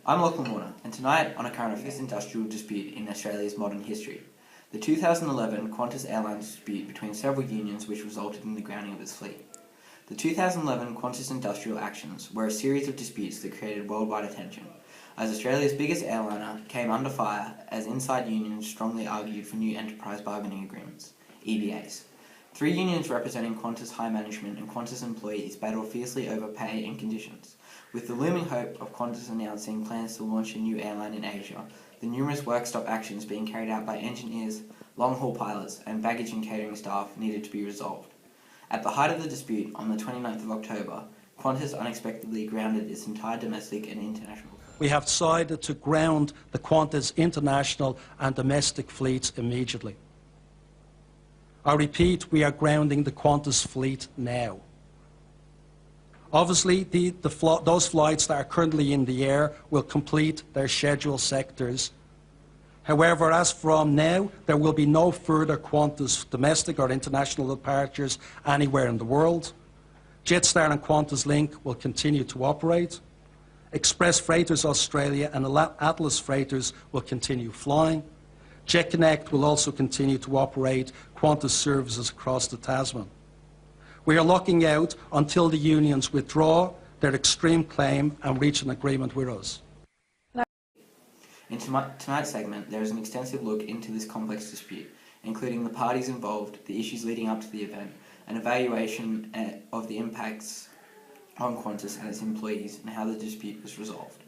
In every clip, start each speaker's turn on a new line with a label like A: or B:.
A: I'm Lachlan Warner, and tonight on a current affairs industrial dispute in Australia's modern history. The 2011 Qantas Airlines dispute between several unions which resulted in the grounding of its fleet. The 2011 Qantas industrial actions were a series of disputes that created worldwide attention, as Australia's biggest airliner came under fire as inside unions strongly argued for new enterprise bargaining agreements, EBAs. Three unions representing Qantas high management and Qantas employees battled fiercely over pay and conditions, with the looming hope of Qantas announcing plans to launch a new airline in Asia, the numerous work stop actions being carried out by engineers, long-haul pilots and baggage and catering staff needed to be resolved. At the height of the dispute, on the 29th of October, Qantas unexpectedly grounded its entire domestic and international.
B: We have decided to ground the Qantas international and domestic fleets immediately. I repeat, we are grounding the Qantas fleet now. Obviously, those flights that are currently in the air will complete their scheduled sectors. However, as from now, there will be no further Qantas domestic or international departures anywhere in the world. Jetstar and Qantas Link will continue to operate. Express Freighters Australia and Atlas Freighters will continue flying. JetConnect will also continue to operate Qantas services across the Tasman. We are looking out until the unions withdraw their extreme claim and reach an agreement with us.
A: In tonight's segment, there is an extensive look into this complex dispute, including the parties involved, the issues leading up to the event, an evaluation of the impacts on Qantas and its employees, and how the dispute was resolved.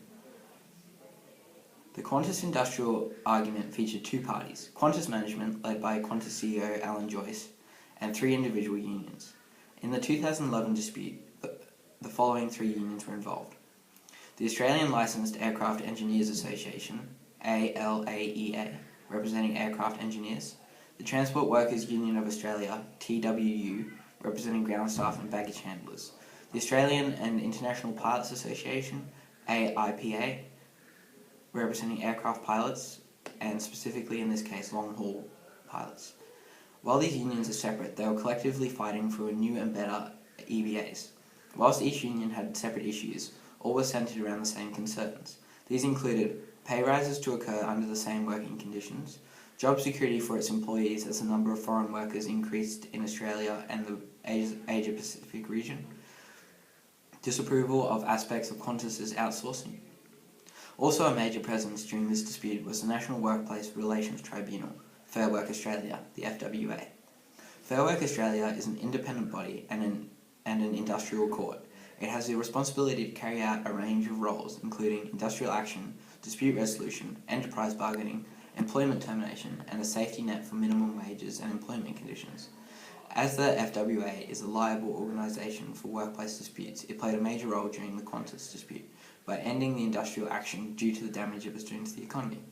A: The Qantas industrial argument featured two parties, Qantas management, led by Qantas CEO Alan Joyce, and three individual unions. In the 2011 dispute, the following three unions were involved. The Australian Licensed Aircraft Engineers Association, ALAEA, representing aircraft engineers. The Transport Workers Union of Australia, TWU, representing ground staff and baggage handlers. The Australian and International Pilots Association, AIPA, representing aircraft pilots, and specifically in this case long-haul pilots. While these unions are separate, they were collectively fighting for new and better EBAs. Whilst each union had separate issues, all were centred around the same concerns. These included pay rises to occur under the same working conditions, job security for its employees as the number of foreign workers increased in Australia and the Asia-Pacific region, disapproval of aspects of Qantas's outsourcing. Also a major presence during this dispute was the National Workplace Relations Tribunal, Fair Work Australia, the FWA. Fair Work Australia is an independent body and an industrial court. It has the responsibility to carry out a range of roles, including industrial action, dispute resolution, enterprise bargaining, employment termination, and a safety net for minimum wages and employment conditions. As the FWA is a liable organisation for workplace disputes, it played a major role during the Qantas dispute by ending the industrial action due to the damage it was doing to the economy.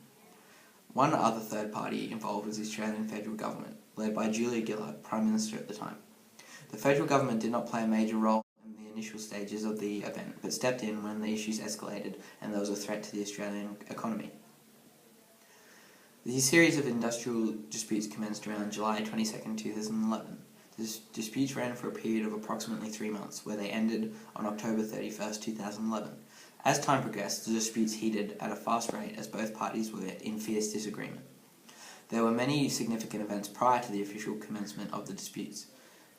A: One other third party involved was the Australian federal government, led by Julia Gillard, Prime Minister at the time. The federal government did not play a major role in the initial stages of the event, but stepped in when the issues escalated and there was a threat to the Australian economy. The series of industrial disputes commenced around July 22, 2011. The disputes ran for a period of approximately 3 months, where they ended on October 31, 2011. As time progressed, the disputes heated at a fast rate as both parties were in fierce disagreement. There were many significant events prior to the official commencement of the disputes.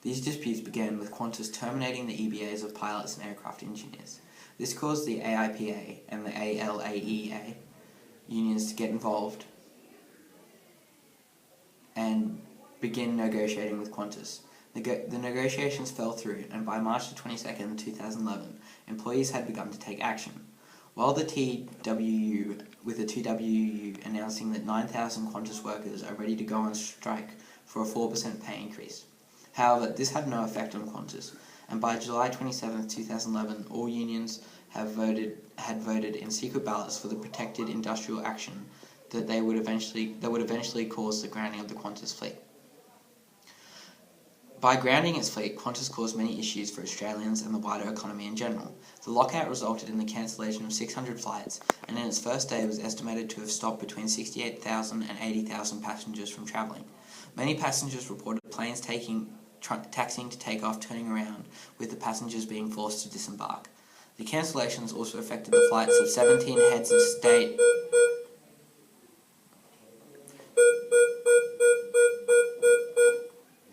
A: These disputes began with Qantas terminating the EBAs of pilots and aircraft engineers. This caused the AIPA and the ALAEA unions to get involved and begin negotiating with Qantas. The negotiations fell through, and by March 22, 2011, employees had begun to take action. While the TWU, with the TWU announcing that 9,000 Qantas workers are ready to go on strike for a 4% pay increase. However, this had no effect on Qantas, and by July 27, 2011, all unions had voted in secret ballots for the protected industrial action that would eventually cause the grounding of the Qantas fleet. By grounding its fleet, Qantas caused many issues for Australians and the wider economy in general. The lockout resulted in the cancellation of 600 flights, and in its first day was estimated to have stopped between 68,000 and 80,000 passengers from travelling. Many passengers reported planes taxiing to take off turning around, with the passengers being forced to disembark. The cancellations also affected the flights of 17 heads of state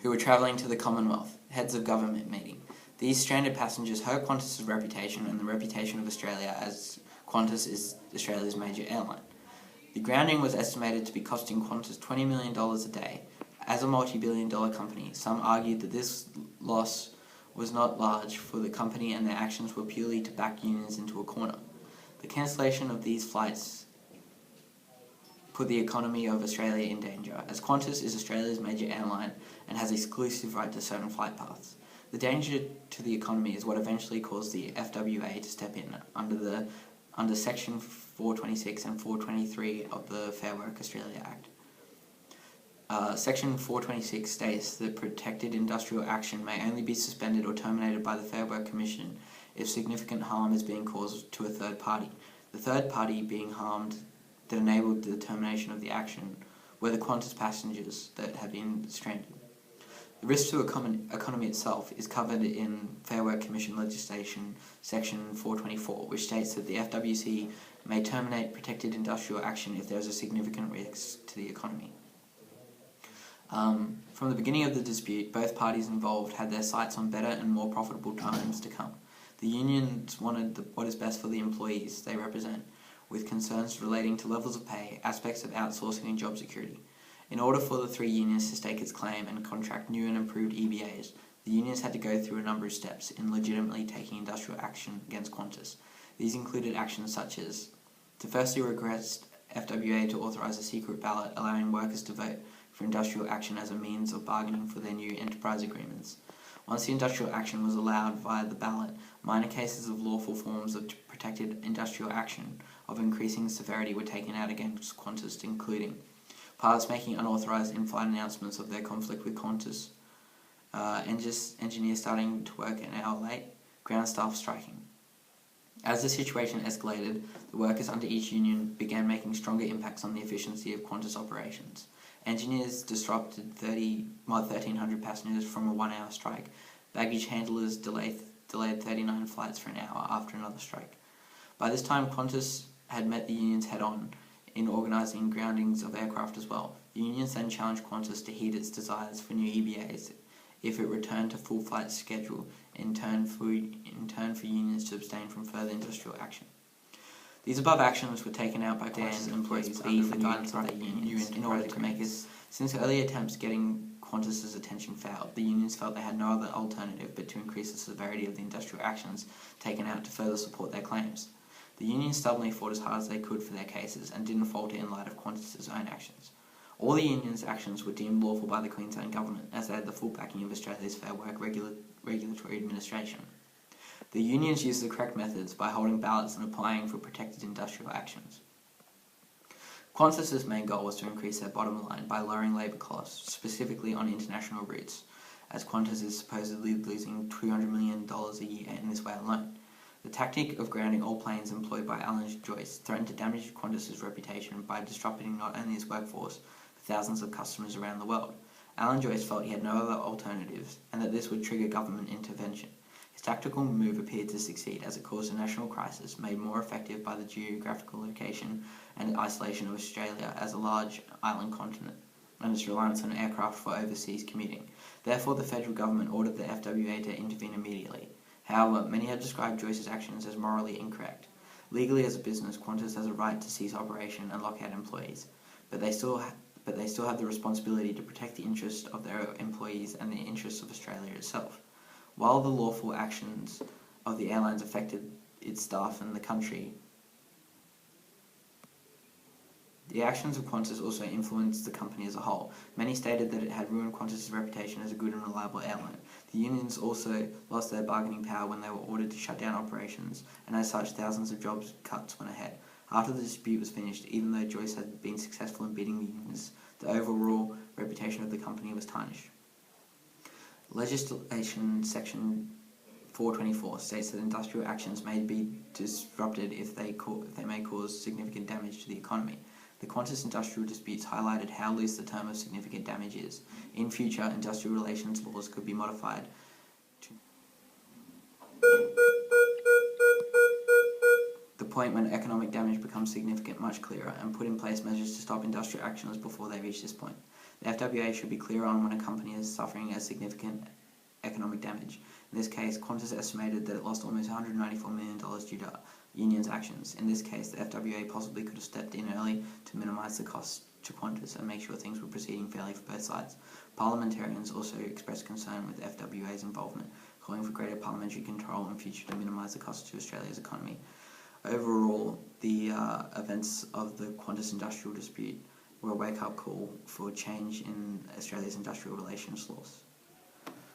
A: who were travelling to the Commonwealth Heads of Government meeting. These stranded passengers hurt Qantas's reputation and the reputation of Australia, as Qantas is Australia's major airline. The grounding was estimated to be costing Qantas $20 million a day. As a multi-billion-dollar company, some argued that this loss was not large for the company and their actions were purely to back unions into a corner. The cancellation of these flights put the economy of Australia in danger, as Qantas is Australia's major airline and has exclusive right to certain flight paths. The danger to the economy is what eventually caused the FWA to step in under Section 426 and 423 of the Fair Work Australia Act. Section 426 states that protected industrial action may only be suspended or terminated by the Fair Work Commission if significant harm is being caused to a third party. The third party being harmed that enabled the termination of the action were the Qantas passengers that had been stranded. The risk to economy itself is covered in Fair Work Commission legislation, Section 424, which states that the FWC may terminate protected industrial action if there is a significant risk to the economy. From the beginning of the dispute, both parties involved had their sights on better and more profitable times to come. The unions wanted what is best for the employees they represent, with concerns relating to levels of pay, aspects of outsourcing and job security. In order for the three unions to stake its claim and contract new and improved EBAs, the unions had to go through a number of steps in legitimately taking industrial action against Qantas. These included actions such as to firstly request FWA to authorise a secret ballot allowing workers to vote for industrial action as a means of bargaining for their new enterprise agreements. Once the industrial action was allowed via the ballot, minor cases of lawful forms of protected industrial action of increasing severity were taken out against Qantas, including pilots making unauthorised in-flight announcements of their conflict with Qantas, engineers starting to work an hour late, ground staff striking. As the situation escalated, the workers under each union began making stronger impacts on the efficiency of Qantas operations. Engineers disrupted 1,300 passengers from a 1-hour strike. Baggage handlers delayed 39 flights for an hour after another strike. By this time, Qantas had met the unions head-on in organising groundings of aircraft as well. The unions then challenged Qantas to heed its desires for new EBAs if it returned to full flight schedule, in turn for unions to abstain from further industrial action. These above actions were taken out by Qantas employees under the guidance of the unions in order to make us. Since early attempts getting Qantas's attention failed, the unions felt they had no other alternative but to increase the severity of the industrial actions taken out to further support their claims. The unions stubbornly fought as hard as they could for their cases and didn't falter in light of Qantas's own actions. All the unions' actions were deemed lawful by the Queensland Government, as they had the full backing of Australia's Fair Work Regulatory Administration. The unions used the correct methods by holding ballots and applying for protected industrial actions. Qantas's main goal was to increase their bottom line by lowering labour costs, specifically on international routes, as Qantas is supposedly losing $200 million a year in this way alone. The tactic of grounding all planes employed by Alan Joyce threatened to damage Qantas's reputation by disrupting not only his workforce, but thousands of customers around the world. Alan Joyce felt he had no other alternatives, and that this would trigger government intervention. His tactical move appeared to succeed, as it caused a national crisis made more effective by the geographical location and isolation of Australia as a large island continent, and its reliance on aircraft for overseas commuting. Therefore, the federal government ordered the FWA to intervene immediately. However, many have described Joyce's actions as morally incorrect. Legally, as a business, Qantas has a right to cease operation and lock out employees, but they still have the responsibility to protect the interests of their employees and the interests of Australia itself. While the lawful actions of the airlines affected its staff and the country, the actions of Qantas also influenced the company as a whole. Many stated that it had ruined Qantas's reputation as a good and reliable airline. The unions also lost their bargaining power when they were ordered to shut down operations, and as such, thousands of job cuts went ahead. After the dispute was finished, even though Joyce had been successful in beating the unions, the overall reputation of the company was tarnished. Legislation Section 424 states that industrial actions may be disrupted if they may cause significant damage to the economy. The Qantas industrial disputes highlighted how loose the term of significant damage is. In future, industrial relations laws could be modified to point when economic damage becomes significant much clearer, and put in place measures to stop industrial actions before they reach this point. The FWA should be clear on when a company is suffering a significant economic damage. In this case, Qantas estimated that it lost almost $194 million due to unions' actions. In this case, the FWA possibly could have stepped in early to minimise the costs to Qantas and make sure things were proceeding fairly for both sides. Parliamentarians also expressed concern with FWA's involvement, calling for greater parliamentary control in future to minimise the costs to Australia's economy. Overall, the events of the Qantas industrial dispute were a wake-up call for change in Australia's industrial relations laws.